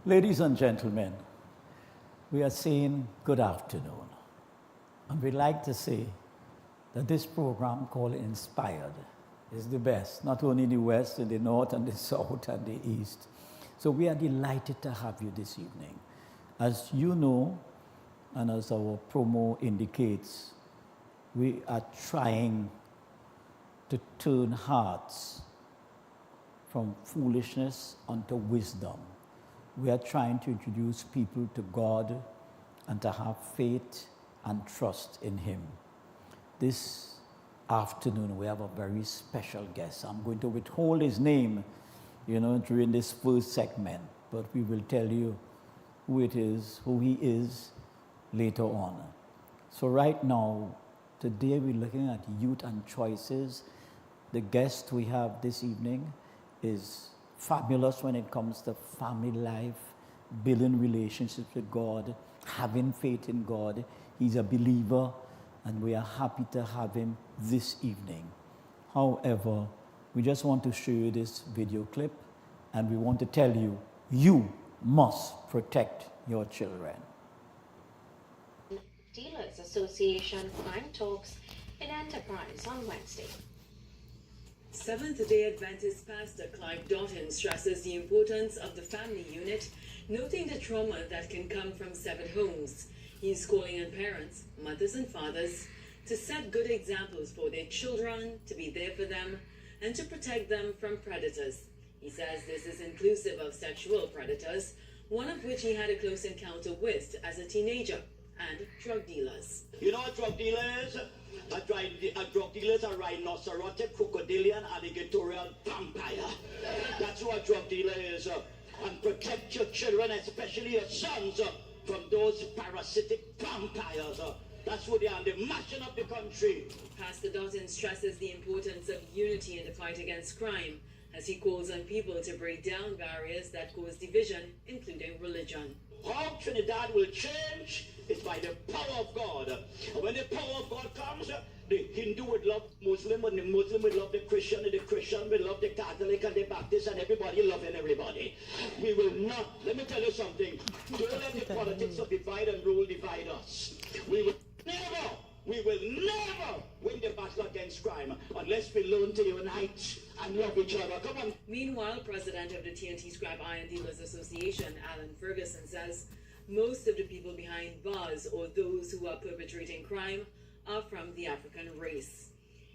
Ladies and gentlemen, we are saying good afternoon. And we'd like to say that this program called Inspired is the best, not only in the West, in the North, and the South, and the East. So we are delighted to have you this evening. As you know, and as our promo indicates, we are trying to turn hearts from foolishness unto wisdom. We are trying to introduce people to God and to have faith and trust in Him. This afternoon, we have a very special guest. I'm going to withhold his name, during this first segment, but we will tell you who it is, who he is later on. So right now, today we're looking at youth and choices. The guest we have this evening is fabulous when it comes to family life, building relationships with God, having faith in God. He's a believer, and we are happy to have him this evening. However, we just want to show you this video clip, and we want to tell you, you must protect your children. Dealers Association Crime Talks in Enterprise on Wednesday. Seventh-day Adventist Pastor Clive Doughton stresses the importance of the family unit, noting the trauma that can come from severed homes. He is calling on parents, mothers and fathers, to set good examples for their children, to be there for them, and to protect them from predators. He says this is inclusive of sexual predators, one of which he had a close encounter with as a teenager, and drug dealers. You know what drug dealer is? A drug dealer is a rhinocerotic, crocodilian, alligatorial vampire. That's what a drug dealer is. And protect your children, especially your sons, from those parasitic vampires. That's what they are. They're mashing up the country. Pastor Doughton stresses the importance of unity in the fight against crime, as he calls on people to break down barriers that cause division, including religion. How Trinidad will change is by the power of God. And when the power of God comes, the Hindu would love Muslim, and the Muslim would love the Christian, and the Christian would love the Catholic and the Baptist, and everybody loving everybody. We will not, let me tell you something, don't let the politics of divide and rule divide us. We will never win the battle against crime unless we learn to unite and love each other. Come on. Meanwhile, President of the TNT Scrap Iron Dealers Association, Alan Ferguson, says most of the people behind bars or those who are perpetrating crime are from the African race.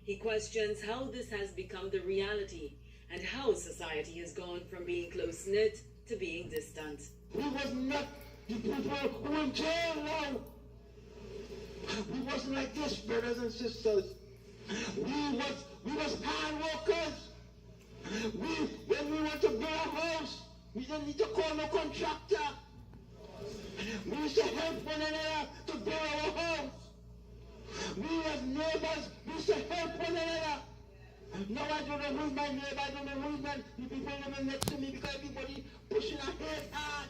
He questions how this has become the reality and how society has gone from being close-knit to being distant. We was not the people who were in jail now. We wasn't like this, brothers and sisters. We was hard workers. When we went to build a house, we didn't need to call no contractor. We used to help one another to build our house. We as neighbors, we used to help one another. Now I don't know who's my neighbor, I don't know who's the people living next to me because everybody pushing ahead hard.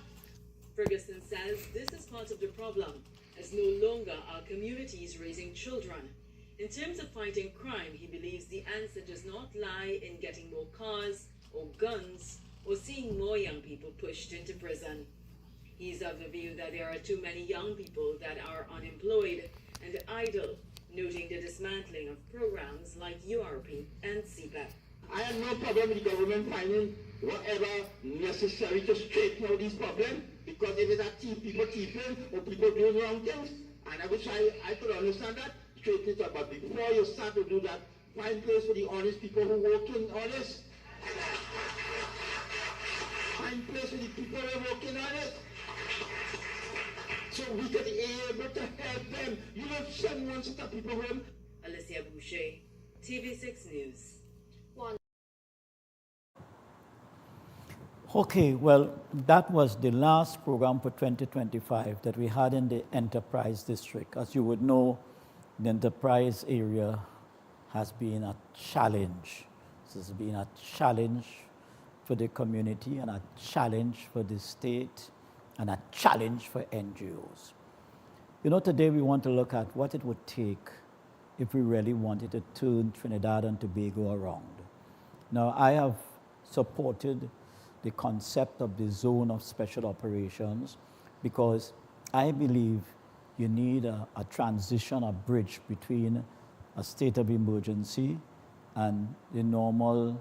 Ferguson says this is part of the problem, as no longer are communities raising children. In terms of fighting crime, he believes the answer does not lie in getting more cars or guns or seeing more young people pushed into prison. He's of the view that there are too many young people that are unemployed and idle, noting the dismantling of programs like URP and CPEP. I have no problem with the government finding whatever necessary to straighten out these problems, because if it's a people thieving or people doing wrong things, and I wish I could understand that, straighten it up. But before you start to do that, find place for the honest people who work in honest. Find place for the people who work in honest. So we can be able to help them. You don't send one set of people home. Alicia Boucher, TV6 News. Okay, well, that was the last program for 2025 that we had in the Enterprise District. As you would know, the Enterprise area has been a challenge. This has been a challenge for the community and a challenge for the state and a challenge for NGOs. Today we want to look at what it would take if we really wanted to turn Trinidad and Tobago around. Now, I have supported the concept of the zone of special operations, because I believe you need a transition, a bridge between a state of emergency and the normal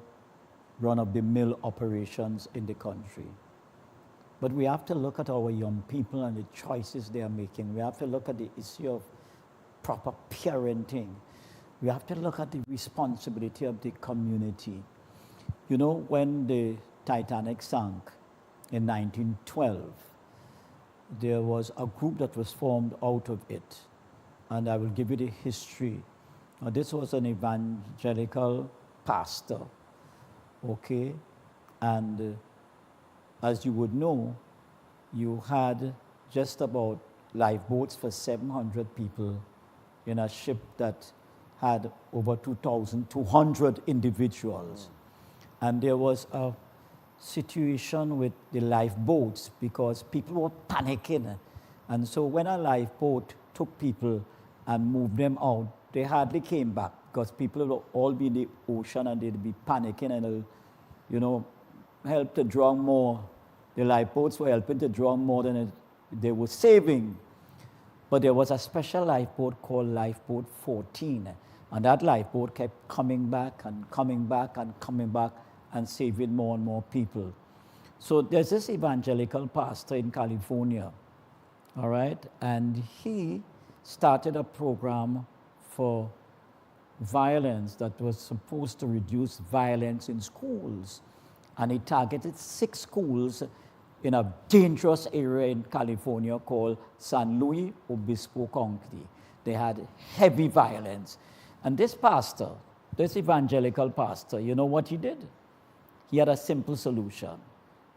run-of-the-mill operations in the country. But we have to look at our young people and the choices they are making. We have to look at the issue of proper parenting. We have to look at the responsibility of the community. You know, when the Titanic sank in 1912, there was a group that was formed out of it. And I will give you the history. This was an evangelical pastor, okay? And as you would know, you had just about lifeboats for 700 people in a ship that had over 2,200 individuals. And there was a situation with the lifeboats because people were panicking. And so when a lifeboat took people and moved them out, they hardly came back because people would all be in the ocean and they'd be panicking and, you know, help to drown more. The lifeboats were helping to drown more than they were saving. But there was a special lifeboat called Lifeboat 14. And that lifeboat kept coming back and coming back and coming back and saving more and more people. So there's this evangelical pastor in California, all right? And he started a program for violence that was supposed to reduce violence in schools. And he targeted 6 schools in a dangerous area in California called San Luis Obispo County. They had heavy violence. And this pastor, this evangelical pastor, you know what he did? He had a simple solution.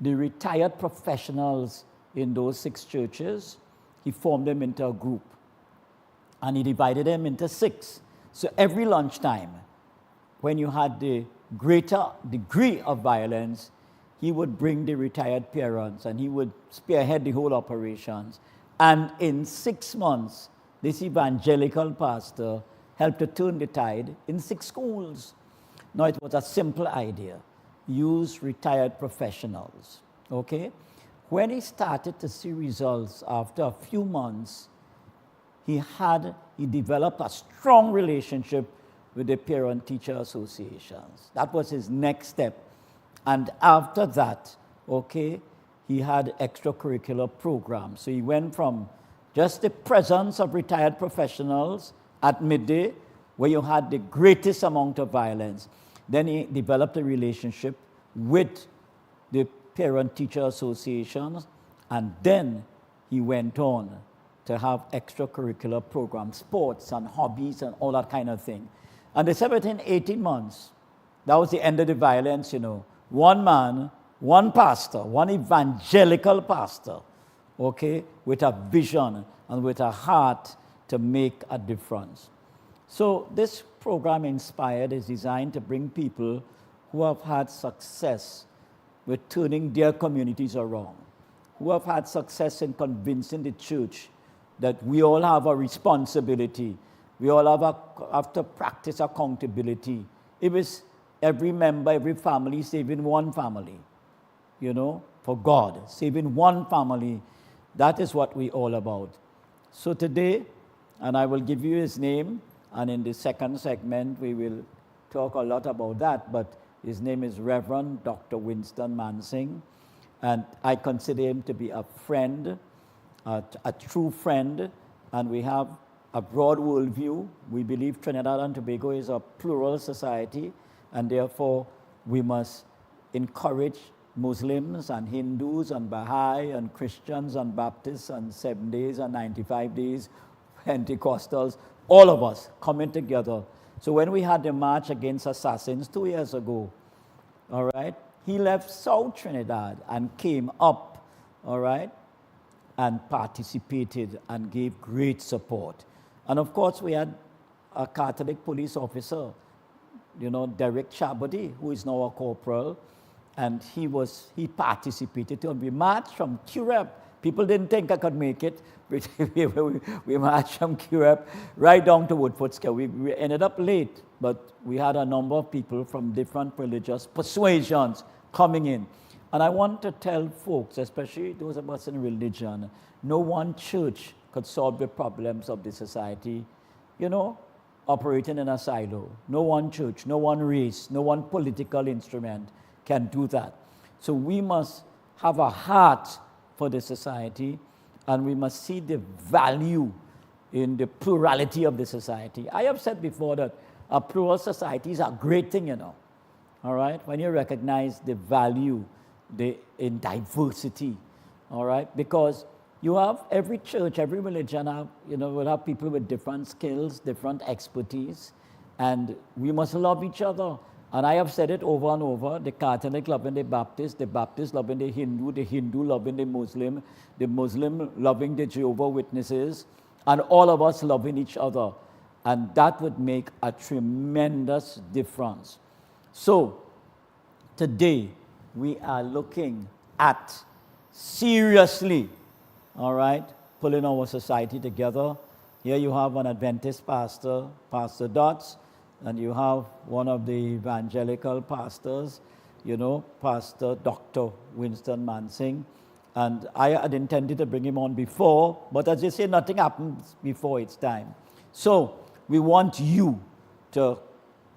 The retired professionals in those 6 churches, he formed them into a group. And he divided them into 6. So every lunchtime, when you had the greater degree of violence, he would bring the retired parents and he would spearhead the whole operations. And in 6 months, this evangelical pastor helped to turn the tide in 6 schools. Now, it was a simple idea. Use retired professionals, okay? When he started to see results after a few months, he developed a strong relationship with the parent-teacher associations. That was his next step. And after that, okay, he had extracurricular programs. So he went from just the presence of retired professionals at midday, where you had the greatest amount of violence. Then he developed a relationship with the parent-teacher associations, and then he went on to have extracurricular programs, sports and hobbies and all that kind of thing. And they said within 18 months, that was the end of the violence, you know. One man, one pastor, one evangelical pastor, okay, with a vision and with a heart to make a difference. So this program, Inspired, is designed to bring people who have had success with turning their communities around, who have had success in convincing the church that we all have a responsibility. We all have to practice accountability. It was every member, every family saving one family, you know, for God, saving one family. That is what we're all about. So today, and I will give you his name, and in the second segment, we will talk a lot about that, but his name is Reverend Dr. Winston Mansing, and I consider him to be a friend, a true friend, and we have a broad worldview. We believe Trinidad and Tobago is a plural society, and therefore we must encourage Muslims and Hindus and Baha'i and Christians and Baptists and 7 days and 95 days, Pentecostals, all of us coming together. So when we had the march against assassins 2 years ago, all right, he left South Trinidad and came up, all right, and participated and gave great support. And of course, we had a Catholic police officer, you know, Derek Chabody, who is now a corporal, and he participated. And we marched from Curep. People didn't think I could make it. We marched from Curep right down to Woodford Square. We ended up late, but we had a number of people from different religious persuasions coming in. And I want to tell folks, especially those of us in religion, no one church could solve the problems of the society, you know, operating in a silo. No one church, no one race, no one political instrument can do that. So we must have a heart for the society, and we must see the value in the plurality of the society. I have said before that a plural society is a great thing, you know. All right? When you recognize the value in diversity, all right? Because you have every church, every religion, will have people with different skills, different expertise, and we must love each other. And I have said it over and over, the Catholic loving the Baptist loving the Hindu loving the Muslim loving the Jehovah's Witnesses, and all of us loving each other. And that would make a tremendous difference. So, today, we are looking at seriously, all right, pulling our society together. Here you have an Adventist pastor, Pastor Dots, and you have one of the evangelical pastors, Pastor Dr. Winston Mansing. And I had intended to bring him on before, but as you say, nothing happens before its time. So we want you to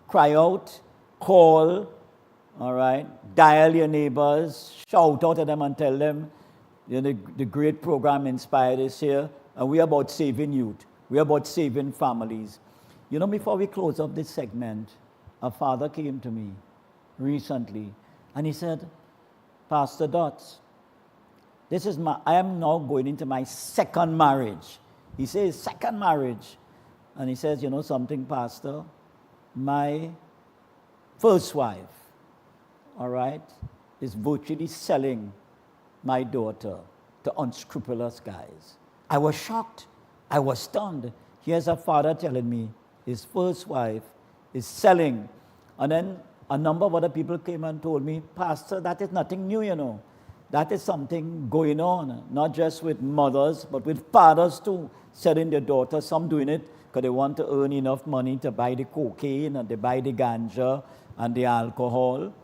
cry out, call, all right, dial your neighbors, shout out at them and tell them, the great program Inspired is here, and we are about saving youth. We are about saving families. Before we close up this segment, a father came to me recently, and he said, Pastor Dots, I am now going into my second marriage. He says, second marriage. And he says, something, Pastor? My first wife, all right, is virtually selling my daughter to unscrupulous guys. I was shocked. I was stunned. Here's a father telling me his first wife is selling. And then a number of other people came and told me, Pastor, that is nothing new, That is something going on, not just with mothers, but with fathers too, selling their daughters, some doing it because they want to earn enough money to buy the cocaine and they buy the ganja and the alcohol.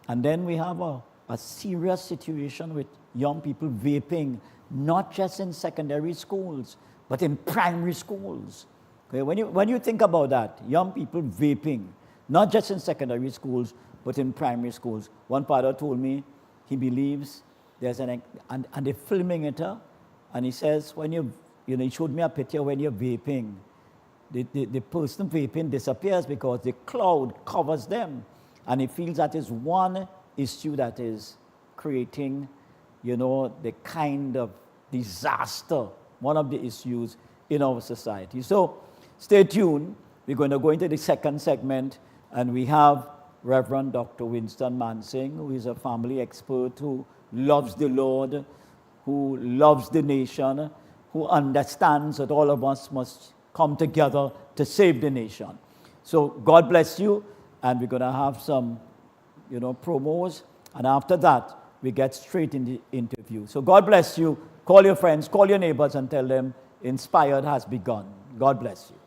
And then we have a serious situation with young people vaping, not just in secondary schools, but in primary schools. Okay? When you think about that, young people vaping, not just in secondary schools, but in primary schools. One father told me he believes there's and they're filming it, and he says, he showed me a picture when you're vaping, the person vaping disappears because the cloud covers them. And he feels that is one issue that is creating, the kind of disaster, one of the issues in our society. So stay tuned. We're going to go into the second segment, and we have Reverend Dr. Winston Mansing, who is a family expert who loves the Lord, who loves the nation, who understands that all of us must come together to save the nation. So God bless you, and we're going to have some, promos, and after that, we get straight in the interview. So God bless you. Call your friends, call your neighbors, and tell them Inspired has begun. God bless you.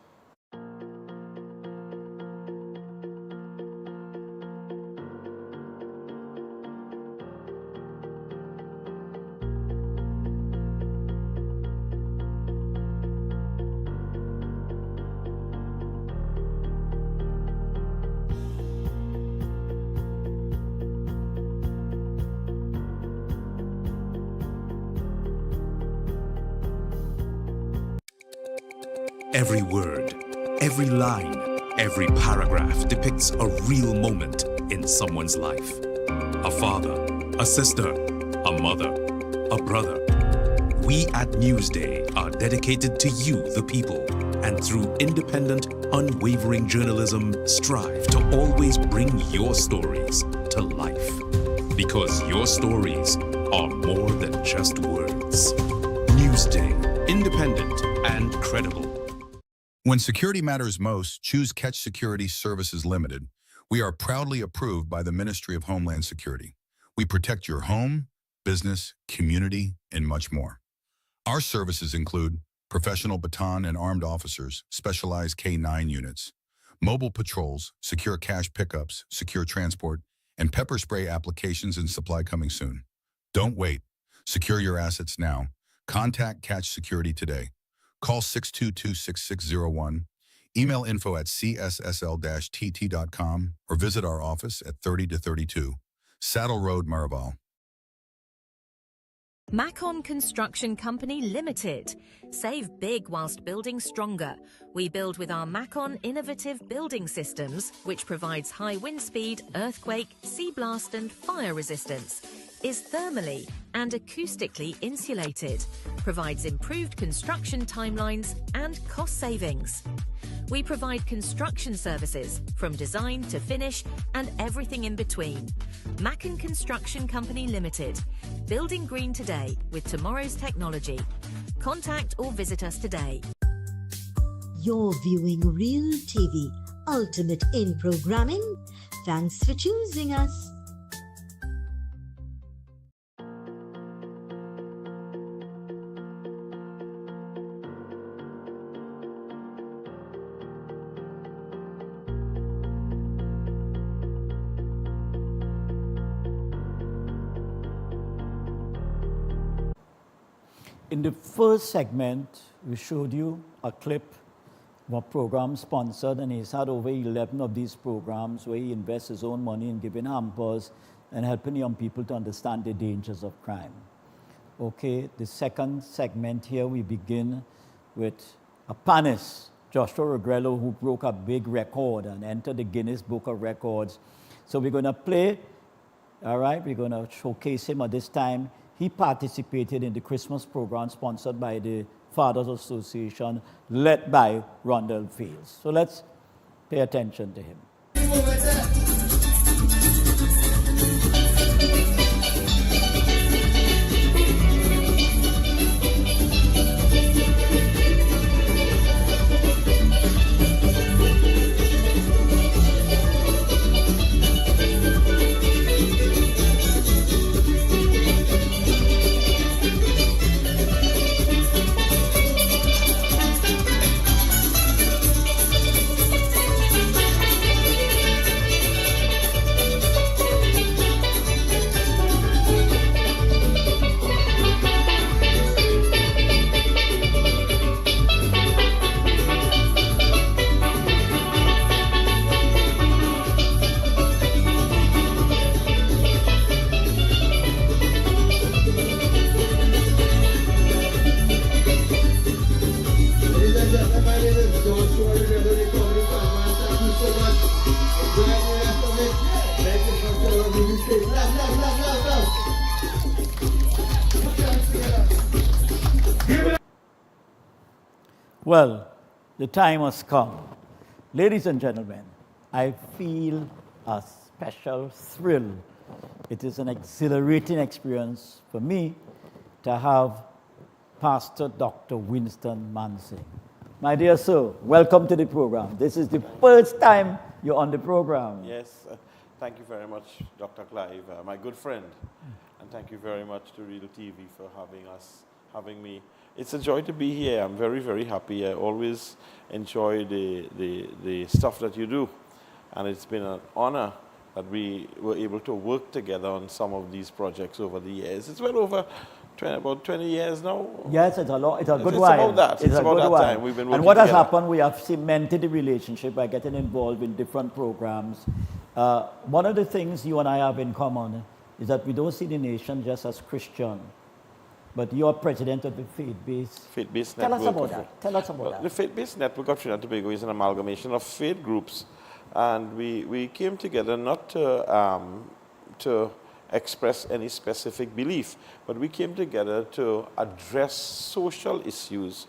Every word, every line, every paragraph depicts a real moment in someone's life. A father, a sister, a mother, a brother. We at Newsday are dedicated to you, the people, and through independent, unwavering journalism, strive to always bring your stories to life. Because your stories are more than just words. Newsday, independent and credible. When security matters most, choose Catch Security Services Limited. We are proudly approved by the Ministry of Homeland Security. We protect your home, business, community, and much more. Our services include professional baton and armed officers, specialized K-9 units, mobile patrols, secure cash pickups, secure transport, and pepper spray applications and supply coming soon. Don't wait. Secure your assets now. Contact Catch Security today. Call 622-6601, email info@cssl-tt.com, or visit our office at 30-32 Saddle Road, Maraval. Macon Construction Company Limited. Save big whilst building stronger. We build with our Macon innovative building systems, which provides high wind speed, earthquake, sea blast and fire resistance. Is thermally and acoustically insulated. Provides improved construction timelines and cost savings. We provide construction services from design to finish and everything in between. Macon Construction Company Limited. Building green today with tomorrow's technology. Contact or visit us today. You're viewing Real TV, ultimate in programming. Thanks for choosing us. In the first segment, we showed you a clip of a program sponsored, and he's had over 11 of these programs where he invests his own money in giving hampers and helping young people to understand the dangers of crime. Okay, the second segment here, we begin with a panist, Joshua Regrello, who broke a big record and entered the Guinness Book of Records. So we're going to play, all right, we're going to showcase him at this time. He participated in the Christmas program sponsored by the Fathers Association, led by Rondell Fields. So let's pay attention to him. Well, the time has come. Ladies and gentlemen, I feel a special thrill. It is an exhilarating experience for me to have Pastor Dr. Winston Mansing. My dear sir, welcome to the program. This is the first time you're on the program. Yes, thank you very much, Dr. Clive, my good friend. And thank you very much to Real TV for having me. It's a joy to be here. I'm very, very happy. I always enjoy the stuff that you do. And it's been an honor that we were able to work together on some of these projects over the years. It's well over about 20 years now. Yes, it's a lot. It's a good It's while. about that. It's about that time. We've been working and what has together. happened, we have cemented the relationship by getting involved in different programs. One of the things you and I have in common is that we don't see the nation just as Christian, but you're president of the Faith-Based Network. Tell us about that. Tell us about that. The Faith-Based Network of Trinidad and Tobago is an amalgamation of faith groups. And we came together not to express any specific belief, but we came together to address social issues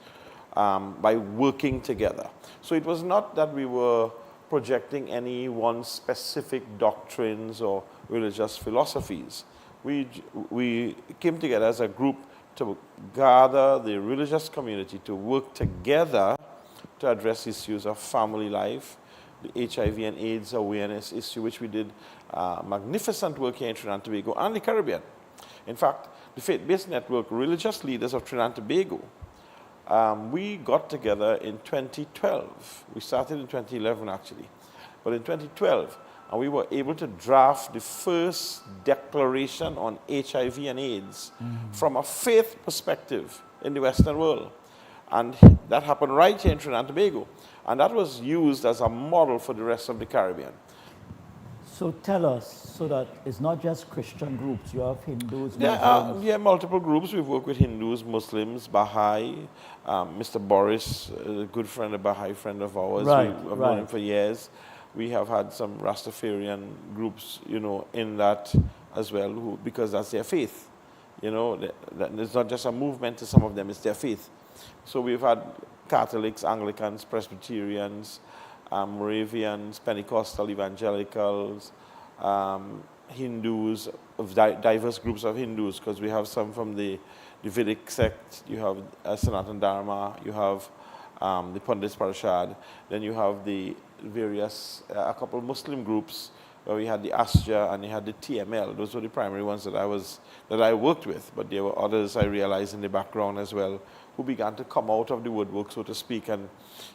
by working together. So it was not that we were projecting any one specific doctrines or religious philosophies. We came together as a group to gather the religious community to work together to address issues of family life, the HIV and AIDS awareness issue, which we did magnificent work here in Trinidad and Tobago and the Caribbean. In fact, the Faith-Based Network, Religious Leaders of Trinidad and Tobago, we got together in 2012. We started in 2011, actually. But in 2012, and we were able to draft the first declaration on HIV and AIDS from a faith perspective in the Western world. And that happened right here in Trinidad and Tobago. And that was used as a model for the rest of the Caribbean. So tell us, so that it's not just Christian groups, you have Hindus, There Muslims. are multiple groups. We've worked with Hindus, Muslims, Baha'i. Mr. Boris, a good friend, a Baha'i friend of ours. Right, We've known him right. for years. We have had some Rastafarian groups, in that as well, because that's their faith. It's not just a movement to some of them, it's their faith. So we've had Catholics, Anglicans, Presbyterians, Moravians, Pentecostal evangelicals, Hindus, of diverse groups of Hindus, because we have some from the Vedic sect, you have Sanatana Dharma, you have the Pandit Parashad, then you have the various, a couple of Muslim groups, where we had the Asja and you had the TML. Those were the primary ones that I worked with, but there were others I realized in the background as well, who began to come out of the woodwork, so to speak. And,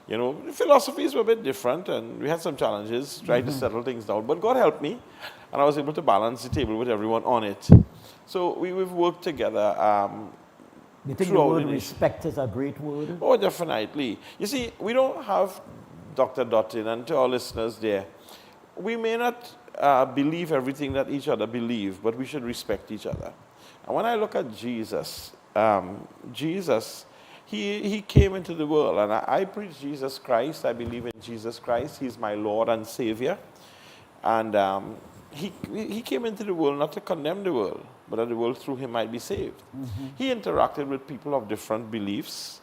the philosophies were a bit different, and we had some challenges trying to settle things down. But God helped me, and I was able to balance the table with everyone on it. So we've worked together. You think the throughout word the nation. respect is a great word? Oh, definitely. You see, we don't have Dr. Dottin, and to our listeners there, we may not believe everything that each other believe, but we should respect each other. And when I look at Jesus, he came into the world, and I preach Jesus Christ. I believe in Jesus Christ. He's my Lord and Savior. And he came into the world not to condemn the world, but that the world through him might be saved. He interacted with people of different beliefs,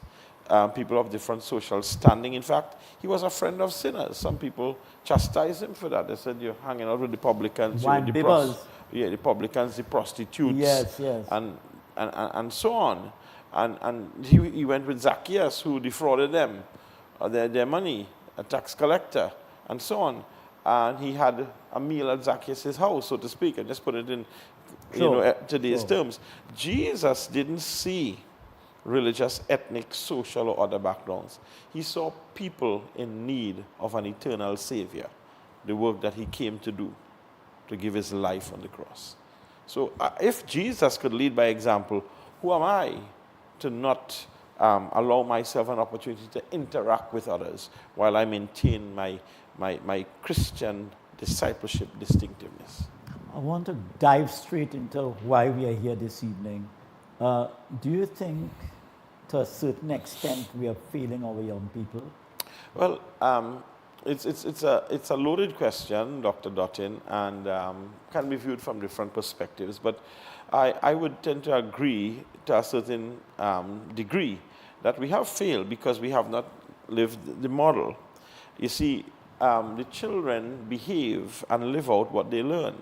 people of different social standing. In fact, he was a friend of sinners. Some people chastised him for that. They said, you're hanging out with the publicans, Wine bibbers. the publicans, the prostitutes, Yes, yes. and so on. And he went with Zacchaeus, who defrauded them, their money, a tax collector, and so on. And he had a meal at Zacchaeus' house, so to speak, and just put it in today's terms. Jesus didn't see religious, ethnic, social, or other backgrounds. He saw people in need of an eternal Savior, the work that he came to do, to give his life on the cross. So if Jesus could lead by example, who am I to not allow myself an opportunity to interact with others while I maintain my Christian discipleship distinctiveness? I want to dive straight into why we are here this evening. Do you think, to a certain extent, we are failing our young people? Well, it's a loaded question, Dr. Dottin, and can be viewed from different perspectives. But I would tend to agree to a certain degree that we have failed because we have not lived the model. You see, the children behave and live out what they learn.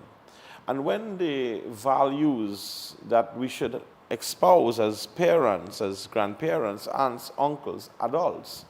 And when the values that we should espouse as parents, as grandparents, aunts, uncles, adults,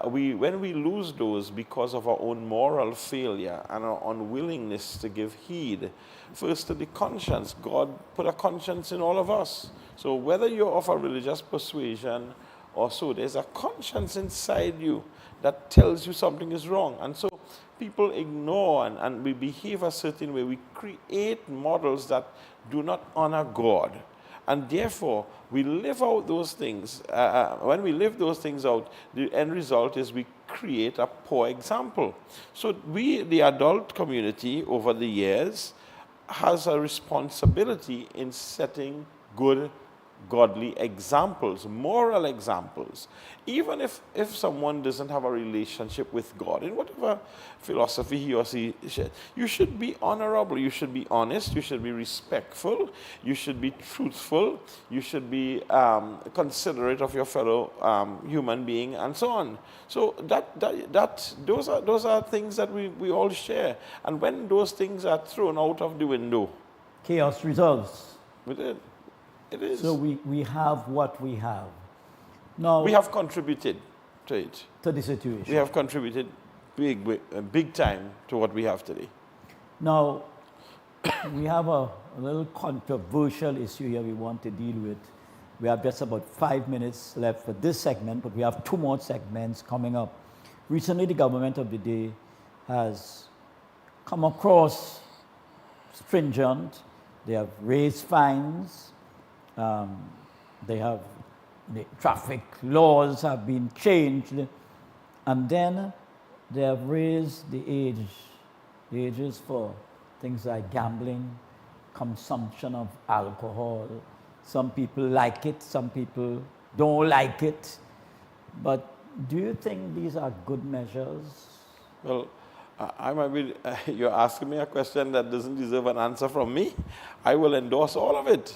when we lose those because of our own moral failure and our unwillingness to give heed, first to the conscience, God put a conscience in all of us. So whether you're of a religious persuasion or so, there's a conscience inside you that tells you something is wrong. And so people ignore and we behave a certain way. We create models that do not honor God. And therefore, we live out those things. When we live those things out, the end result is we create a poor example. So we, the adult community, over the years, has a responsibility in setting good, godly examples, moral examples. Even if someone doesn't have a relationship with God, in whatever philosophy he or she shares, you should be honorable, you should be honest, you should be respectful, you should be truthful, you should be considerate of your fellow human being, and so on. So those are things that we all share. And when those things are thrown out of the window, Chaos results. It is. So we have what we have. Now, we have contributed to it. To the situation. We have contributed big time to what we have today. Now, we have a little controversial issue here we want to deal with. We have just about 5 minutes left for this segment, but we have 2 more segments coming up. Recently, the government of the day has come across stringent. They have raised fines. They have the traffic laws have been changed, and then they have raised the ages for things like gambling, consumption of alcohol. Some people like it, some people don't like it. But do you think these are good measures? Well, I might be, you're asking me a question that doesn't deserve an answer from me. I will endorse all of it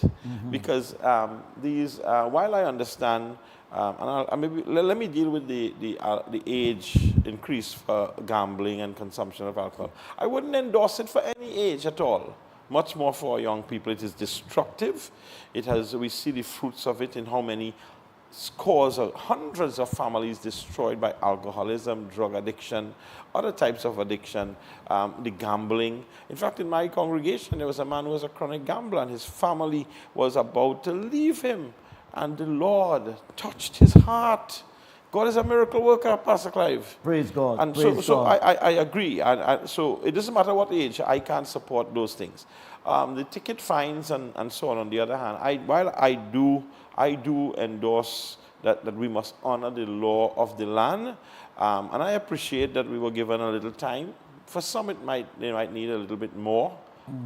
because while I understand, let me deal with the age increase for gambling and consumption of alcohol. I wouldn't endorse it for any age at all. Much more for young people. It is destructive. We see the fruits of it in how many scores of hundreds of families destroyed by alcoholism, drug addiction, other types of addiction, the gambling. In fact, in my congregation, there was a man who was a chronic gambler, and his family was about to leave him, and the Lord touched his heart. God is a miracle worker, Pastor Clive. Praise God. And praise so God. I agree. And so it doesn't matter what age, I can't support those things. The ticket fines and so on the other hand, while I do endorse that we must honor the law of the land, and I appreciate that we were given a little time. For some, they might need a little bit more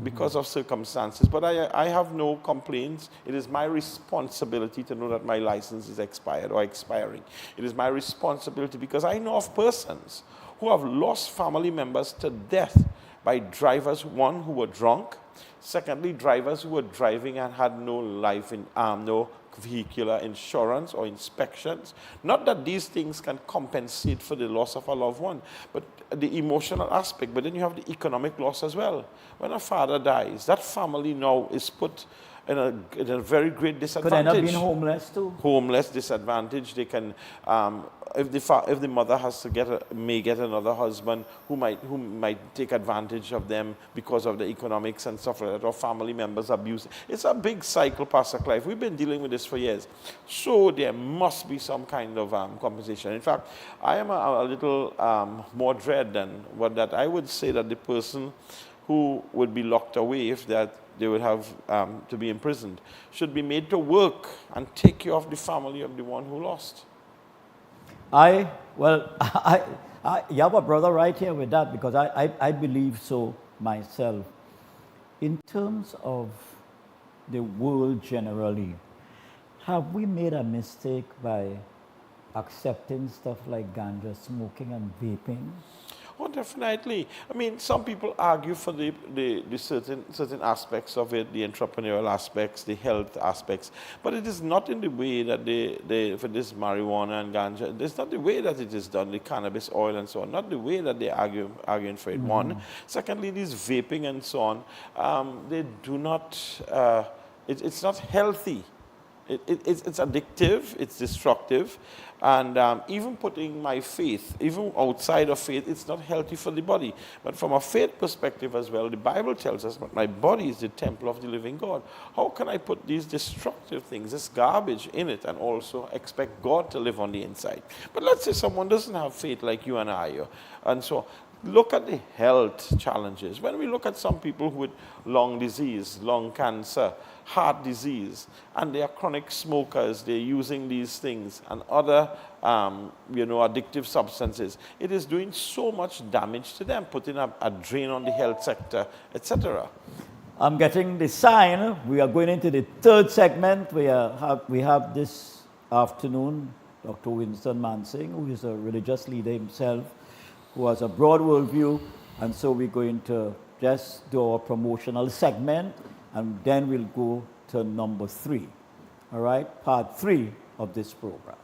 because of circumstances, but I have no complaints. It is my responsibility to know that my license is expired or expiring. It is my responsibility because I know of persons who have lost family members to death by drivers, one, who were drunk, secondly, drivers who were driving and had no vehicular insurance or inspections. Not that these things can compensate for the loss of a loved one, but the emotional aspect. But then you have the economic loss as well. When a father dies, that family now is put in a very great disadvantage. Could end up being homeless too. Homeless, disadvantage. They can, if the mother has to may get another husband who might take advantage of them because of the economics and stuff like that, or family members abuse. It's a big cycle, Pastor Clive. We've been dealing with this for years. So there must be some kind of compensation. In fact, I am a little more dread than what that. I would say that the person who would be locked away, if that they would have to be imprisoned, should be made to work and take care of the family of the one who lost. You have a brother right here with that, because I believe so myself. In terms of the world generally, have we made a mistake by accepting stuff like ganja smoking and vaping? Oh, definitely. I mean, some people argue for the certain aspects of it, the entrepreneurial aspects, the health aspects, but it is not in the way that for this marijuana and ganja, it's not the way that it is done, the cannabis oil and so on, not the way that they're arguing for it, one. Secondly, these vaping and so on, they do not, it's not healthy. It's addictive, it's destructive, and even putting my faith, even outside of faith, it's not healthy for the body. But from a faith perspective as well, the Bible tells us that my body is the temple of the living God. How can I put these destructive things, this garbage in it, and also expect God to live on the inside? But let's say someone doesn't have faith like you and I, and so look at the health challenges. When we look at some people with lung disease, lung cancer, heart disease, and they are chronic smokers, they're using these things and other addictive substances, it is doing so much damage to them, putting a drain on the health sector, etc. I'm getting the sign. We are going into the third segment. We have this afternoon Dr. Winston Mansing, who is a religious leader himself, who has a broad worldview, and so we're going to just do our promotional segment, and then we'll go to number 3, all right, part 3 of this program.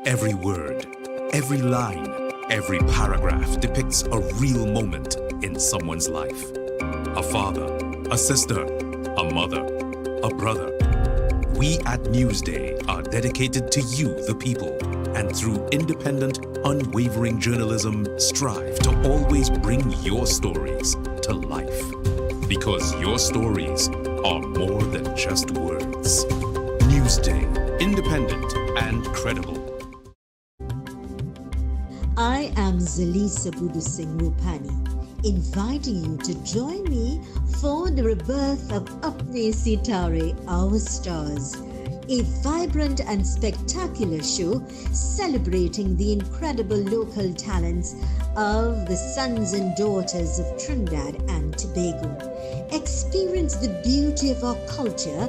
Every word, Every line, every paragraph depicts a real moment in someone's life. A father, a sister, a mother, a brother. We at Newsday are dedicated to you, the people, and through independent, unwavering journalism, strive to always bring your stories to life. Because your stories are more than just words. Newsday, independent and credible. I am Zalisa Budu Singh Rupani, inviting you to join me for the rebirth of Apne Sitare, Our Stars, a vibrant and spectacular show celebrating the incredible local talents of the sons and daughters of Trinidad and Tobago. Experience the beauty of our culture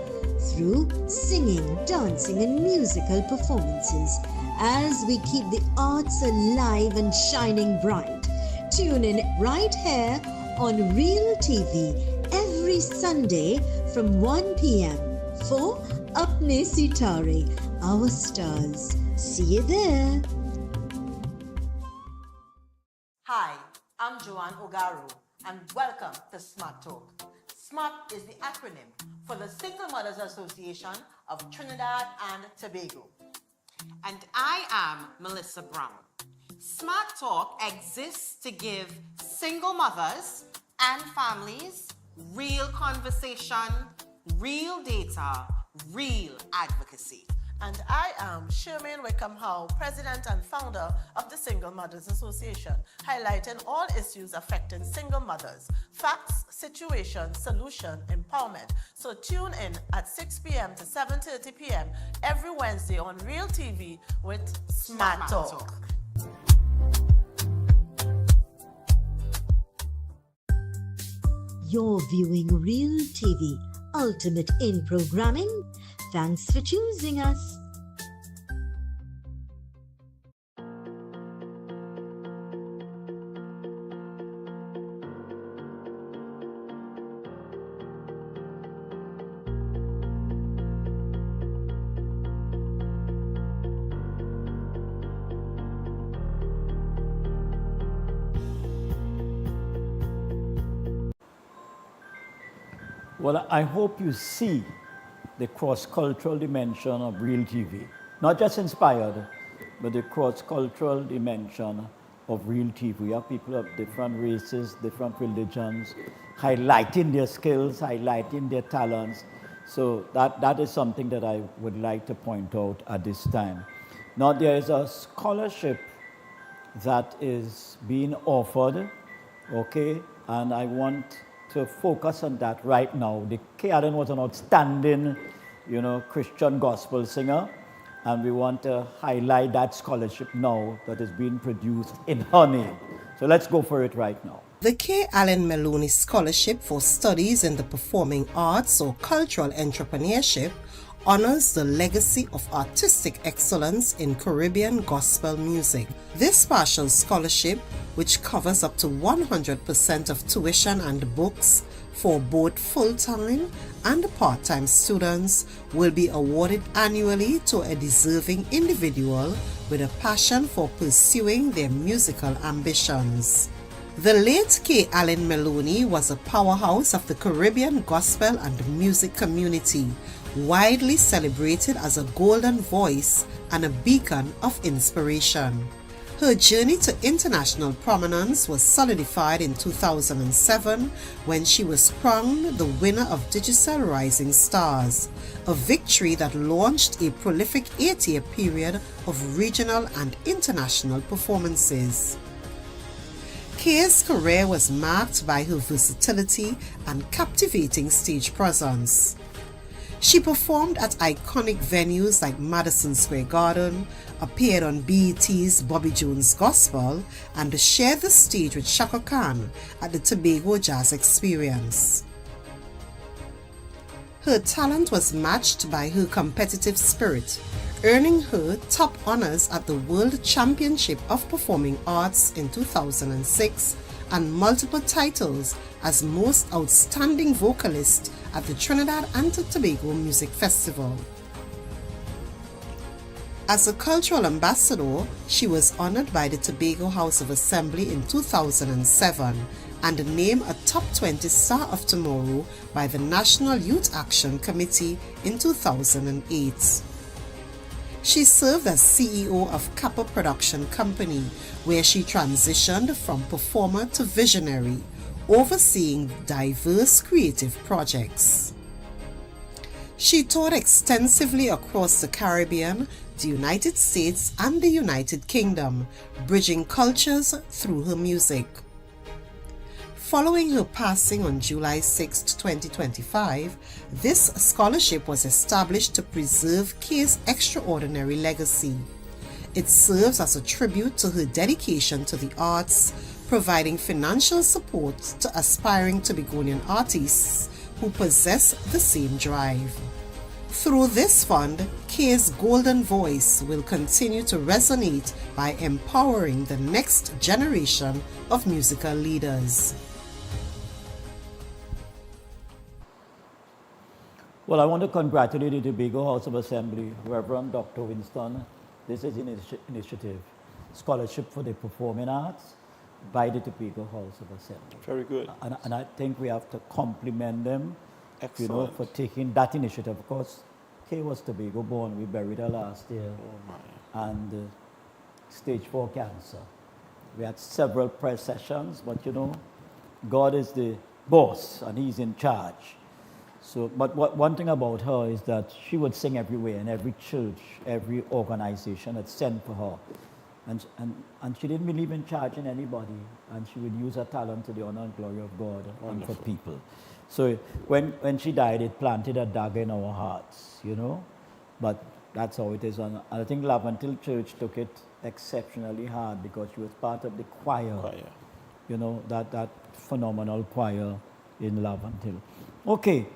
through singing, dancing, and musical performances as we keep the arts alive and shining bright. Tune in right here on Real TV every Sunday from 1 p.m. for Apne Sitare, Our Stars. See you there. Hi, I'm Joanne Ogaro, and welcome to Smart Talk. SMART is the acronym for the Single Mothers Association of Trinidad and Tobago. And I am Melissa Brown. Smart Talk exists to give single mothers and families real conversation, real data, real advocacy. And I am Shermaine Wickham Howe, President and Founder of the Single Mothers Association, highlighting all issues affecting single mothers, facts, situation, solution, empowerment. So tune in at 6 p.m. to 7:30 p.m. every Wednesday on Real TV with Smart Talk. You're viewing Real TV, ultimate in programming. Thanks for choosing us. Well, I hope you see the cross-cultural dimension of Real TV. Not just Inspired, but the cross-cultural dimension of Real TV. We have people of different races, different religions, highlighting their skills, highlighting their talents. So that is something that I would like to point out at this time. Now, there is a scholarship that is being offered, okay? And I want to focus on that right now. The Kay Allen was an outstanding, Christian gospel singer, and we want to highlight that scholarship now that is being produced in her name. So let's go for it right now. The Kay Allen Maloney Scholarship for Studies in the Performing Arts or Cultural Entrepreneurship honors the legacy of artistic excellence in Caribbean gospel music. This partial scholarship, which covers up to 100% of tuition and books for both full-time and part-time students, will be awarded annually to a deserving individual with a passion for pursuing their musical ambitions. The late Kay Allen Maloney was a powerhouse of the Caribbean gospel and music community, widely celebrated as a golden voice and a beacon of inspiration. Her journey to international prominence was solidified in 2007 when she was crowned the winner of Digicel Rising Stars, a victory that launched a prolific 8-year period of regional and international performances. Kay's career was marked by her versatility and captivating stage presence. She performed at iconic venues like Madison Square Garden, appeared on BET's Bobby Jones Gospel, and shared the stage with Chaka Khan at the Tobago Jazz Experience. Her talent was matched by her competitive spirit, earning her top honors at the World Championship of Performing Arts in 2006 and multiple titles as Most Outstanding Vocalist at the Trinidad and Tobago Music Festival. As a cultural ambassador, she was honored by the Tobago House of Assembly in 2007 and named a Top 20 Star of Tomorrow by the National Youth Action Committee in 2008. She served as CEO of Kappa Production Company, where she transitioned from performer to visionary, overseeing diverse creative projects. She toured extensively across the Caribbean, the United States, and the United Kingdom, bridging cultures through her music. Following her passing on July 6, 2025, this scholarship was established to preserve Kay's extraordinary legacy. It serves as a tribute to her dedication to the arts, providing financial support to aspiring Tobagonian artists who possess the same drive. Through this fund, Kay's golden voice will continue to resonate by empowering the next generation of musical leaders. Well, I want to congratulate the Tobago House of Assembly, Reverend Dr. Winston. This is an initiative, Scholarship for the Performing Arts by the Tobago House of Assembly. Very good. And I think we have to compliment them, Excellent. for taking that initiative. Of course, Kay was Tobago born. We buried her last year. Oh my. And stage 4 cancer. We had several prayer sessions, but God is the boss and He's in charge. So, but one thing about her is that she would sing everywhere, in every church, every organization had sent for her. And she didn't believe in charging anybody, and she would use her talent to the honor and glory of God and for people. So when she died, it planted a dagger in our hearts, But that's how it is. And I think Laventille Church took it exceptionally hard because she was part of the choir. That phenomenal choir in Laventille. Okay.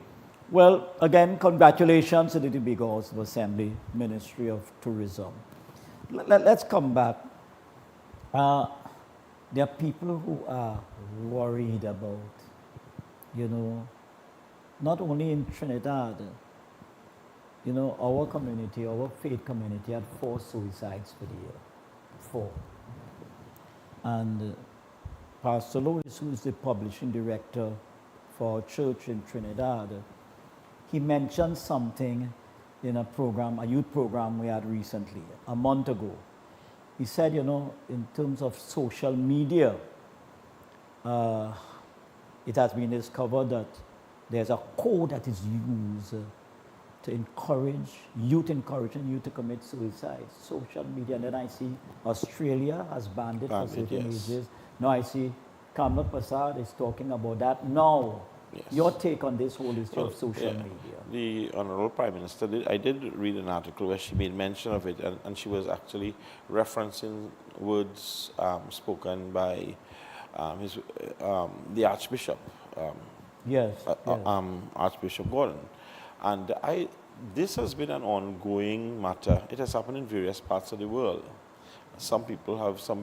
Well, again, congratulations to the Tobago House of Assembly Ministry of Tourism. Let's come back. There are people who are worried about, not only in Trinidad, our community, our faith community had 4 suicides for the year. 4. And Pastor Lewis, who is the publishing director for our church in Trinidad, he mentioned something in a youth program we had recently, a month ago. He said, in terms of social media, it has been discovered that there's a code that is used to encouraging youth to commit suicide. Social media. And then I see Australia has banned it for certain ages. Now I see Kamla Prasad is talking about that now. Yes. Your take on this whole issue of social media? The Honorable Prime Minister, I did read an article where she made mention of it, and she was actually referencing words spoken by the Archbishop. Archbishop Gordon. And this has been an ongoing matter. It has happened in various parts of the world. Some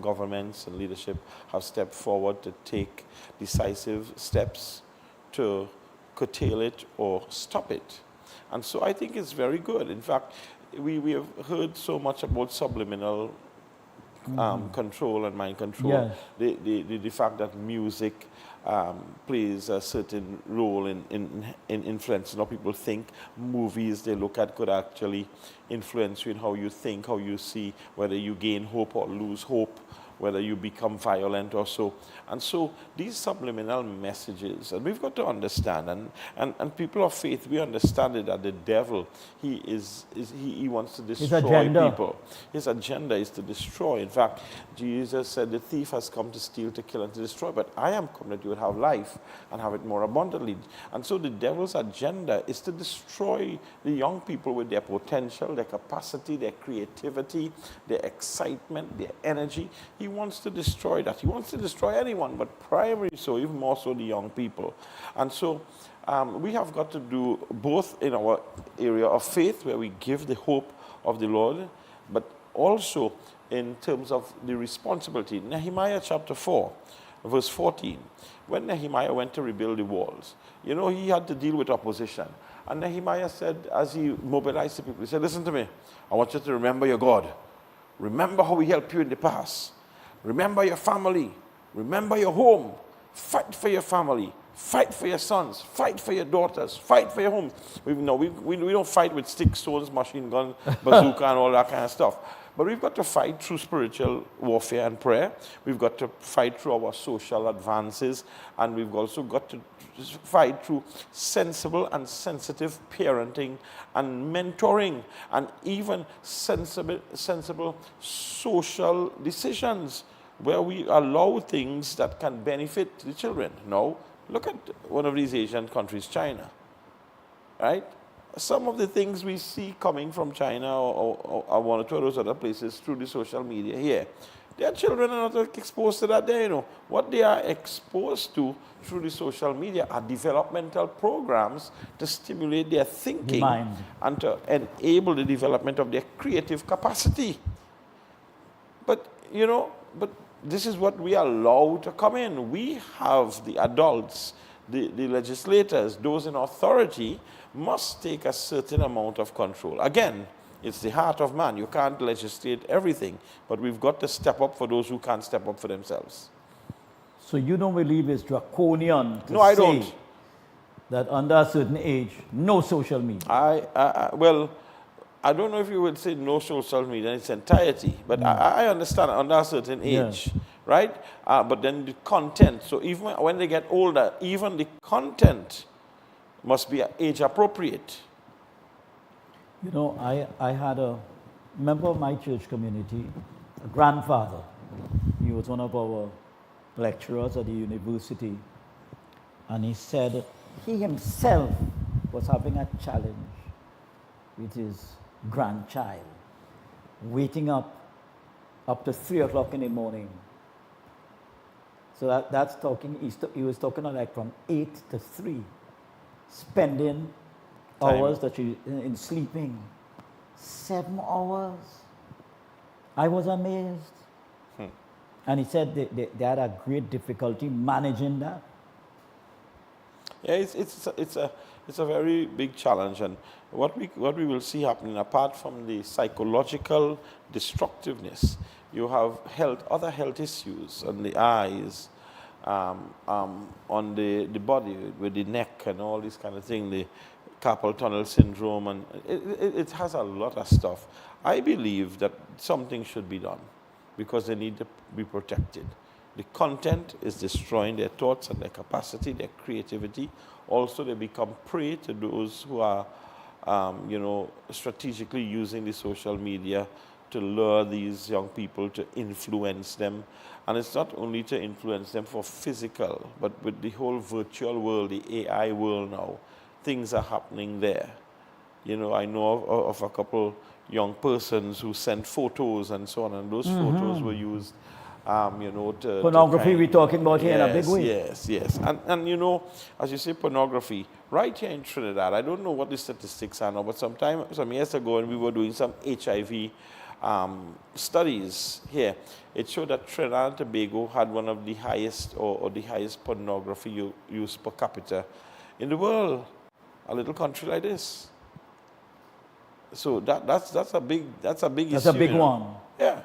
governments and leadership have stepped forward to take decisive steps to curtail it or stop it. And so I think it's very good. In fact, we have heard so much about subliminal control and mind control. Yes. The fact that music plays a certain role in influencing how people think. Movies they look at could actually influence you in how you think, how you see, whether you gain hope or lose hope, whether you become violent or so. And so these subliminal messages, and we've got to understand, and people of faith, we understand it, that the devil, he wants to destroy people. His agenda is to destroy. In fact, Jesus said, the thief has come to steal, to kill, and to destroy, but I am come that you would have life and have it more abundantly. And so the devil's agenda is to destroy the young people with their potential, their capacity, their creativity, their excitement, their energy. He wants to destroy that. He wants to destroy anyone, but primarily so, even more so the young people. And so we have got to do both in our area of faith, where we give the hope of the Lord, but also in terms of the responsibility. Nehemiah chapter 4, verse 14. When Nehemiah went to rebuild the walls, you know, he had to deal with opposition. And Nehemiah said, as he mobilized the people, he said, listen to me, I want you to remember your God. Remember how he helped you in the past. Remember your family. Remember your home. Fight for your family. Fight for your sons. Fight for your daughters. Fight for your home. We don't fight with sticks, stones, machine guns, bazooka, and all that kind of stuff. But we've got to fight through spiritual warfare and prayer. We've got to fight through our social advances. And we've also got to fight through sensible and sensitive parenting and mentoring and even sensible social decisions where we allow things that can benefit the children. Now, look at one of these Asian countries, China, right? Some of the things we see coming from China or one or two of those other places through the social media here, their children are not exposed to that there, you know. What they are exposed to through the social media are developmental programs to stimulate their thinking and to enable the development of their creative capacity. But, you know, this is what we allow to come in. We have the adults, the legislators, those in authority, must take a certain amount of control. Again, it's the heart of man. You can't legislate everything, but we've got to step up for those who can't step up for themselves. So you don't believe it's draconian to No, I say don't. that under a certain age, no social media? Well, I don't know if you would say no social media in its entirety, but I understand under a certain age, right? But then the content, so even when they get older, even the content must be age appropriate. You know, I had a member of my church community, a grandfather. He was one of our lecturers at the university. And he said he himself was having a challenge with his grandchild, waking up to 3 o'clock in the morning. So that's talking, he was talking like from 8 to 3, spending hours that she in sleeping. 7 hours. I was amazed. And he said they had a great difficulty managing that. Yeah, it's a very big challenge, and what we will see happening, apart from the psychological destructiveness, you have other health issues on the eyes, on the body with the neck and all this kind of thing, the carpal tunnel syndrome, and it has a lot of stuff. I believe that something should be done because they need to be protected. The content is destroying their thoughts and their capacity, their creativity. Also, they become prey to those who are, strategically using the social media to lure these young people, to influence them. And it's not only to influence them for physical, but with the whole virtual world, the AI world now, things are happening there. You know, I know of a couple young persons who sent photos and so on, and those photos were used, to... Pornography we're talking about here in a big way. Yes. And, as you say, pornography, right here in Trinidad, I don't know what the statistics are now, but some years ago, when we were doing some HIV studies here, it showed that Trinidad and Tobago had one of the highest or the highest pornography use per capita in the world. A little country like this. So that's a big issue. That's a big one. Yeah.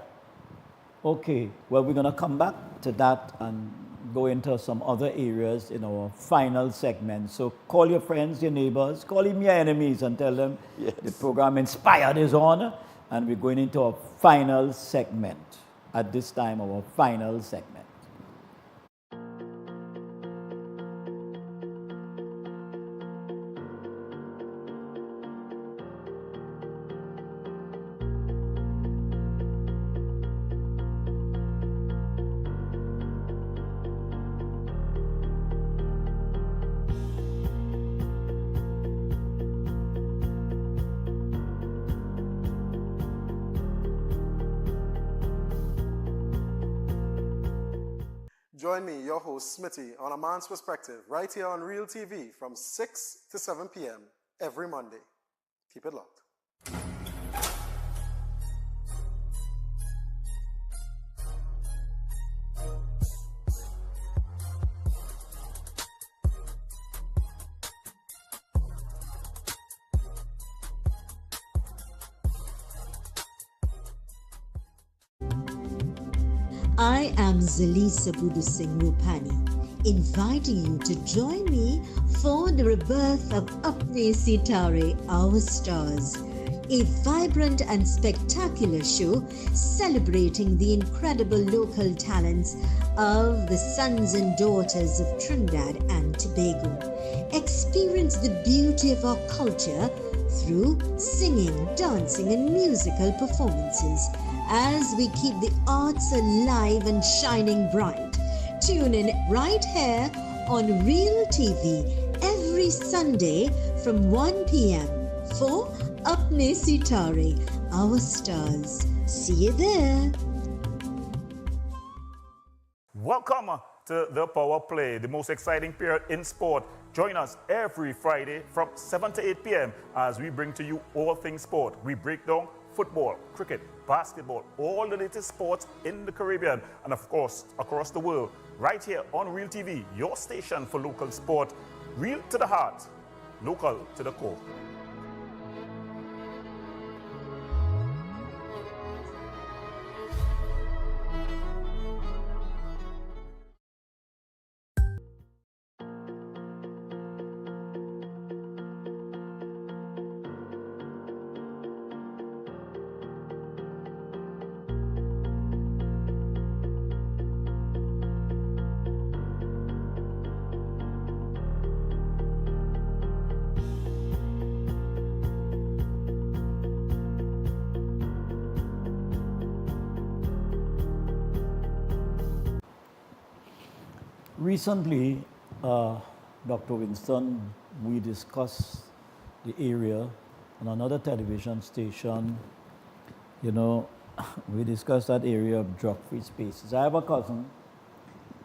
Okay. Well, we're going to come back to that and go into some other areas in our final segment. So call your friends, your neighbors, call even your enemies and tell them the program Inspired is on, and we're going into our final segment. At this time, our final segment. Join me, your host, Smitty, on A Man's Perspective, right here on Real TV from 6 to 7 p.m. every Monday. Keep it locked. I am Zalisa Budu Singh Rupani, inviting you to join me for the rebirth of Apne Sitare, Our Stars, a vibrant and spectacular show celebrating the incredible local talents of the sons and daughters of Trinidad and Tobago. Experience the beauty of our culture through singing, dancing, and musical performances as we keep the arts alive and shining bright. Tune in right here on Real TV every Sunday from 1 p.m. for Apne Sitare, Our Stars. See you there. Welcome to the Power Play, the most exciting period in sport. Join us every Friday from 7 to 8 p.m. as we bring to you all things sport. We break down football, cricket, basketball, all the latest sports in the Caribbean and of course across the world. Right here on Real TV, your station for local sport. Real to the heart, local to the core. Recently, Dr. Winston, we discussed the area on another television station. You know, we discussed that area of drug-free spaces. I have a cousin,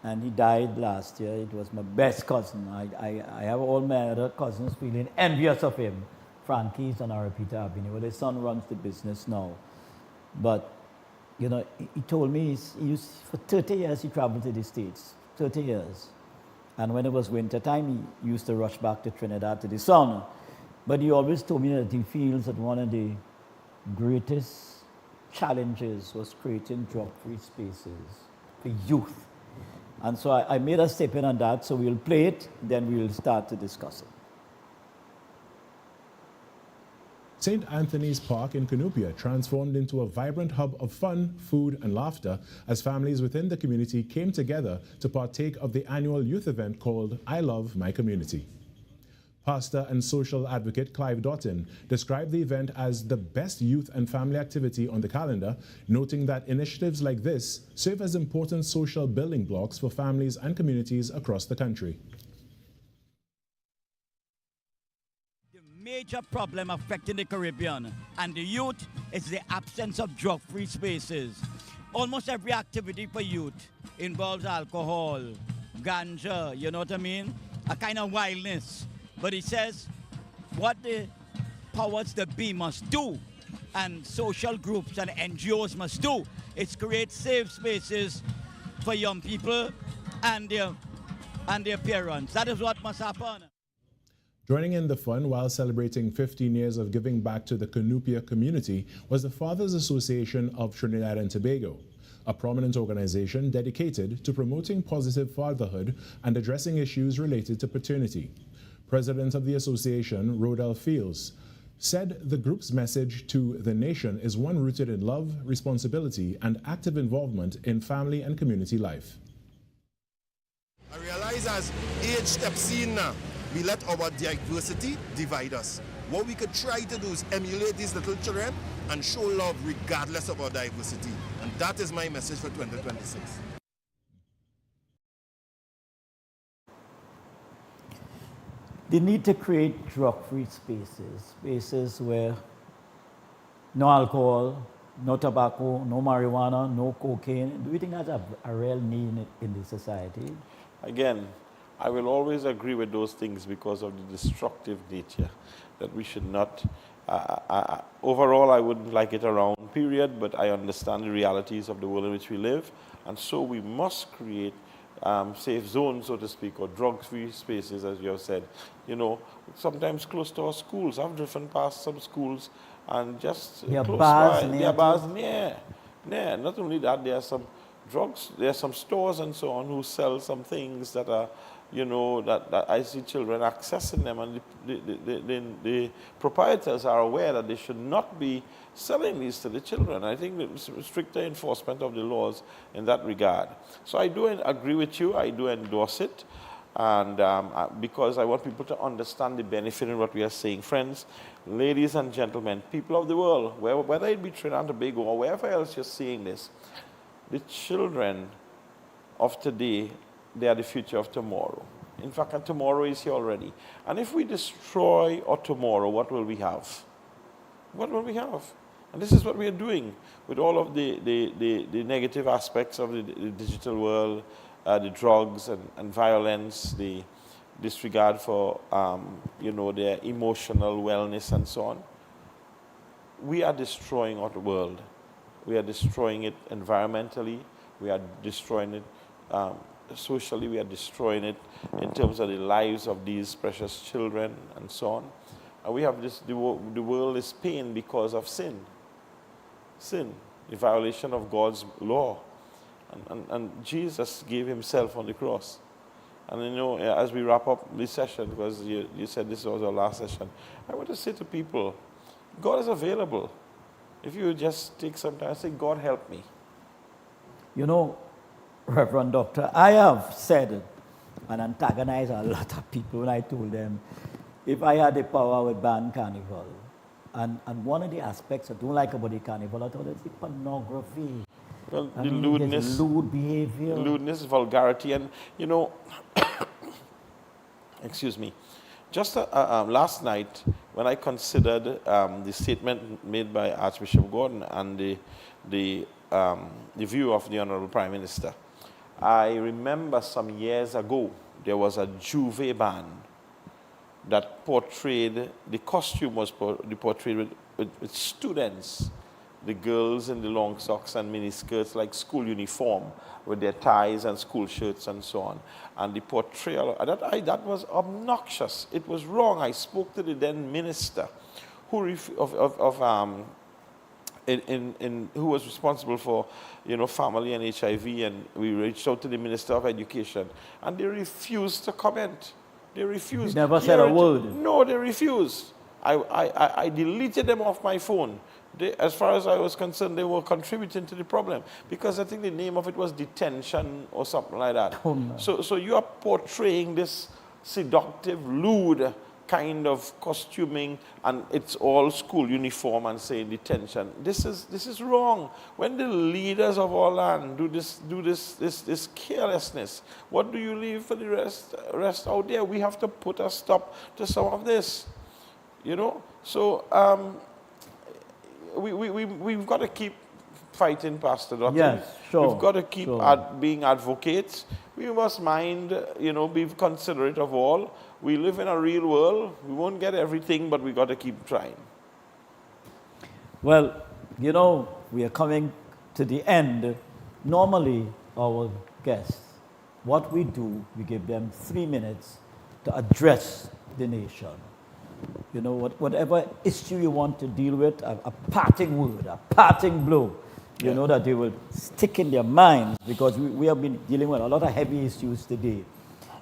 and he died last year. It was my best cousin. I have all my other cousins feeling envious of him. Frankie's on Arapita Avenue, where his son runs the business now. But, you know, he told me for 30 years he traveled to the States. 30 years. And when it was winter time, he used to rush back to Trinidad to the sauna. But he always told me that he feels that one of the greatest challenges was creating drug-free spaces for youth. And so I made a statement on that, so we'll play it, then we'll start to discuss it. St. Anthony's Park in Cunupia transformed into a vibrant hub of fun, food, and laughter as families within the community came together to partake of the annual youth event called I Love My Community. Pastor and social advocate Clive Doughton described the event as the best youth and family activity on the calendar, noting that initiatives like this serve as important social building blocks for families and communities across the country. Major problem affecting the Caribbean and the youth is the absence of drug-free spaces. Almost every activity for youth involves alcohol, ganja, you know what I mean? A kind of wildness. But he says what the powers that be must do and social groups and NGOs must do is create safe spaces for young people and their parents. That is what must happen. Joining in the fun while celebrating 15 years of giving back to the Cunupia community was the Fathers Association of Trinidad and Tobago, a prominent organization dedicated to promoting positive fatherhood and addressing issues related to paternity. President of the association, Rodel Fields, said the group's message to the nation is one rooted in love, responsibility, and active involvement in family and community life. I realize as age steps in now, we let our diversity divide us. What we could try to do is emulate these little children and show love regardless of our diversity. And that is my message for 2026. They need to create drug-free spaces where no alcohol, no tobacco, no marijuana, no cocaine. Do you think that's a real need in the society? Again, I will always agree with those things because of the destructive nature that we should not. Overall, I wouldn't like it around, period, but I understand the realities of the world in which we live. And so we must create safe zones, so to speak, or drug-free spaces, as you have said. You know, sometimes close to our schools. I've driven past some schools and just there are close bars by. near. There are bars near. Not only that, there are some drugs. There are some stores and so on who sell some things that are, you know, that I see children accessing them, and the proprietors are aware that they should not be selling these to the children. I think the stricter enforcement of the laws in that regard. So I do agree with you. I do endorse it, and because I want people to understand the benefit in what we are saying. Friends, ladies and gentlemen, people of the world, whether it be Trinidad and Tobago or wherever else you're seeing this, the children of today, they are the future of tomorrow. In fact, and tomorrow is here already. And if we destroy our tomorrow, what will we have? What will we have? And this is what we are doing with all of the negative aspects of the digital world, the drugs and violence, the disregard for, you know, their emotional wellness and so on. We are destroying our world. We are destroying it environmentally. We are destroying it socially. We are destroying it in terms of the lives of these precious children and so on. And we have this, the world is pain because of sin. Sin, the violation of God's law. And Jesus gave himself on the cross. And you know, as we wrap up this session, because you said this was our last session, I want to say to people, God is available. If you just take some time and say, God help me. You know, Reverend Doctor, I have said and antagonized a lot of people when I told them, if I had the power, I would ban carnival. And one of the aspects I don't like about the carnival at all is the pornography. Well, the lewdness. Lewd behavior. Lewdness, vulgarity, and, you know, excuse me, just last night, when I considered the statement made by Archbishop Gordon and the view of the Honorable Prime Minister, I remember some years ago, there was a Juve band that portrayed, the costume was portrayed with students, the girls in the long socks and mini skirts like school uniform with their ties and school shirts and so on. And the portrayal, that was obnoxious. It was wrong. I spoke to the then minister who was responsible for, you know, family and HIV, and we reached out to the Minister of Education, and they refused to comment. They refused. You never said a word. No, they refused. I deleted them off my phone. As far as I was concerned, they were contributing to the problem, because I think the name of it was detention or something like that. Oh, no. So you are portraying this seductive, lewd kind of costuming, and it's all school uniform and saying detention. This is wrong. When the leaders of our land do this carelessness, what do you leave for the rest out there? We have to put a stop to some of this, you know. So we've got to keep fighting, Pastor Doctor. Yes, sure. We've got to keep being advocates. We must mind, you know, be considerate of all. We live in a real world. We won't get everything, but we got to keep trying. Well, you know, we are coming to the end. Normally, our guests, what we do, we give them 3 minutes to address the nation. You know, whatever issue you want to deal with, a parting word, a parting blow, you know, that they will stick in their minds, because we have been dealing with a lot of heavy issues today.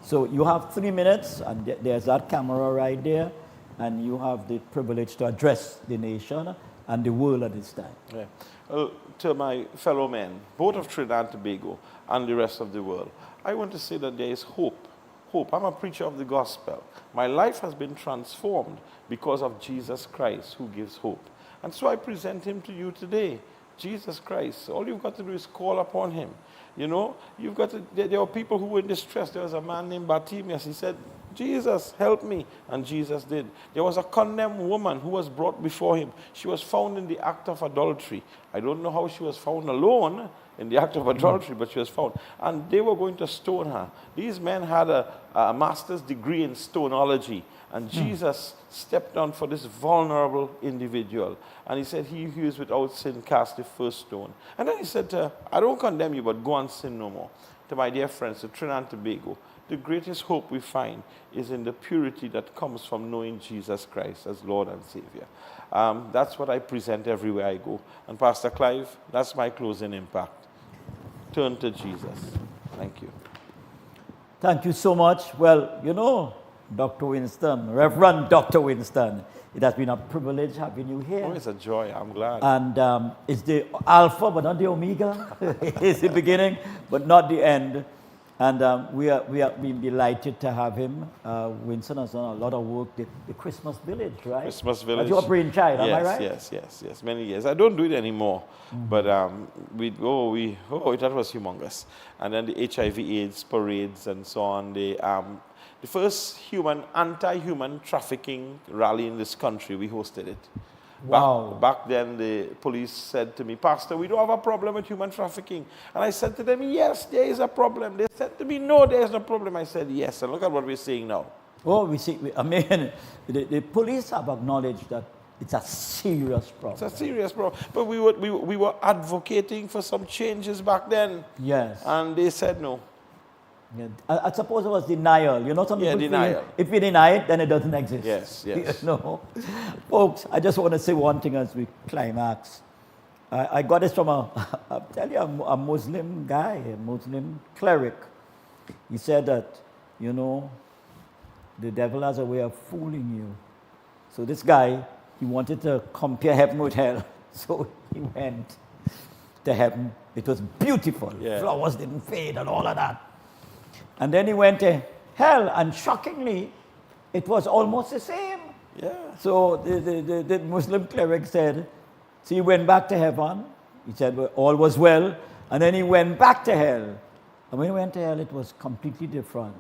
So you have 3 minutes, and there's that camera right there, and you have the privilege to address the nation and the world at this time. Yeah. Well, to my fellow men, both of Trinidad and Tobago and the rest of the world, I want to say that there is hope. Hope. I'm a preacher of the gospel. My life has been transformed because of Jesus Christ, who gives hope. And so I present him to you today. Jesus Christ. All you've got to do is call upon him. You know, you've got to, there are people who were in distress. There was a man named Bartimaeus. He said, Jesus, help me. And Jesus did. There was a condemned woman who was brought before him. She was found in the act of adultery. I don't know how she was found alone in the act of adultery, but she was found. And they were going to stone her. These men had a master's degree in stoneology. And Jesus stepped down for this vulnerable individual. And he said, he who is without sin cast the first stone. And then he said to her, I don't condemn you, but go and sin no more. To my dear friends, to Trinidad and Tobago, the greatest hope we find is in the purity that comes from knowing Jesus Christ as Lord and Savior. That's what I present everywhere I go. And Pastor Clive, that's my closing impact. turn to Jesus. Thank you. Thank you so much. Well, you know, Dr. Winston, Reverend Dr. Winston, it has been a privilege having you here. Oh, it's a joy. I'm glad. And it's the Alpha, but not the Omega. It's the beginning, but not the end. And we have been delighted to have him. Winston has done a lot of work. The Christmas Village, right? Christmas Village. That's your brainchild, am I right? Yes. Many years. I don't do it anymore, but that was humongous. And then the HIV/AIDS parades and so on. The first anti-human trafficking rally in this country, we hosted it. Wow. Back then, the police said to me, Pastor, we don't have a problem with human trafficking. And I said to them, yes, there is a problem. They said to me, no, there is no problem. I said, yes. And look at what we're saying now. Oh, the police have acknowledged that it's a serious problem. It's a serious problem. But we were advocating for some changes back then. Yes. And they said no. Yeah. I suppose it was denial. You know, some people denial. feel if we deny it, then it doesn't exist. Yes. You know? Folks, I just want to say one thing as we climax. I got this from a Muslim guy, a Muslim cleric. He said that, you know, the devil has a way of fooling you. So this guy, he wanted to compare heaven with hell. So he went to heaven. It was beautiful. Yeah. Flowers didn't fade and all of that. And then he went to hell, and shockingly, it was almost the same. Yeah. So the Muslim cleric said, so he went back to heaven. He said, well, all was well. And then he went back to hell. And when he went to hell, it was completely different.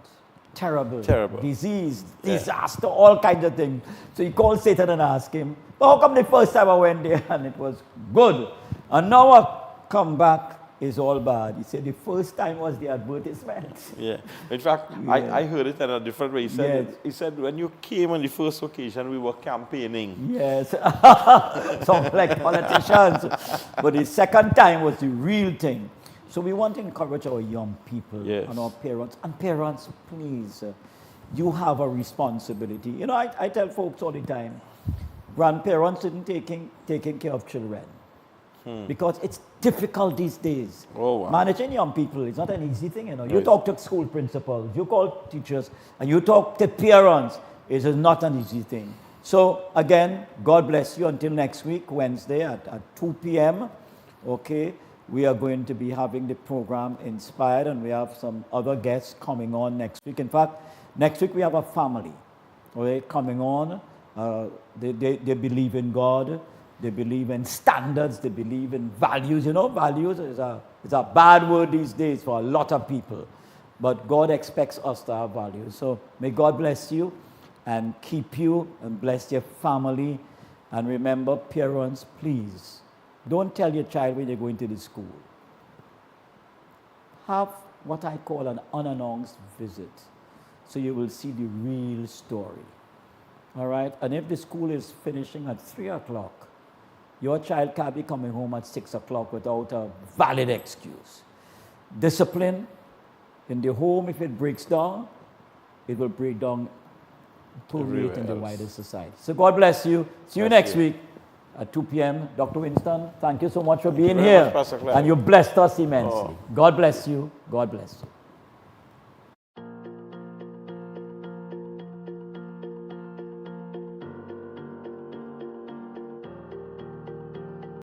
Terrible. Disease, disaster, all kinds of things. So he called Satan and asked him, well, how come the first time I went there and it was good? And now I come back, it's all bad. He said the first time was the advertisement. Yeah. In fact, I heard it in a different way. He said when you came on the first occasion, we were campaigning. Yes. Some like politicians. But the second time was the real thing. So we want to encourage our young people and our parents. And parents, please, you have a responsibility. You know, I tell folks all the time, grandparents isn't taking care of children. Because it's difficult these days. Oh, wow. Managing young people is not an easy thing, you know. You talk to school principals, you call teachers, and you talk to parents. It is not an easy thing. So, again, God bless you until next week, Wednesday at 2 p.m. Okay, we are going to be having the program Inspired, and we have some other guests coming on next week. In fact, next week we have a family coming on. They believe in God. They believe in standards. They believe in values. You know, values is a bad word these days for a lot of people. But God expects us to have values. So may God bless you and keep you and bless your family. And remember, parents, please, don't tell your child when you're going to the school. Have what I call an unannounced visit. So you will see the real story. All right? And if the school is finishing at 3 o'clock, your child can't be coming home at 6 o'clock without a valid excuse. Discipline in the home, if it breaks down, it will break down totally in the wider society. So God bless you. See you next week at 2 p.m. Dr. Winston, thank you so much for being here. And you blessed us immensely. God bless you. God bless you.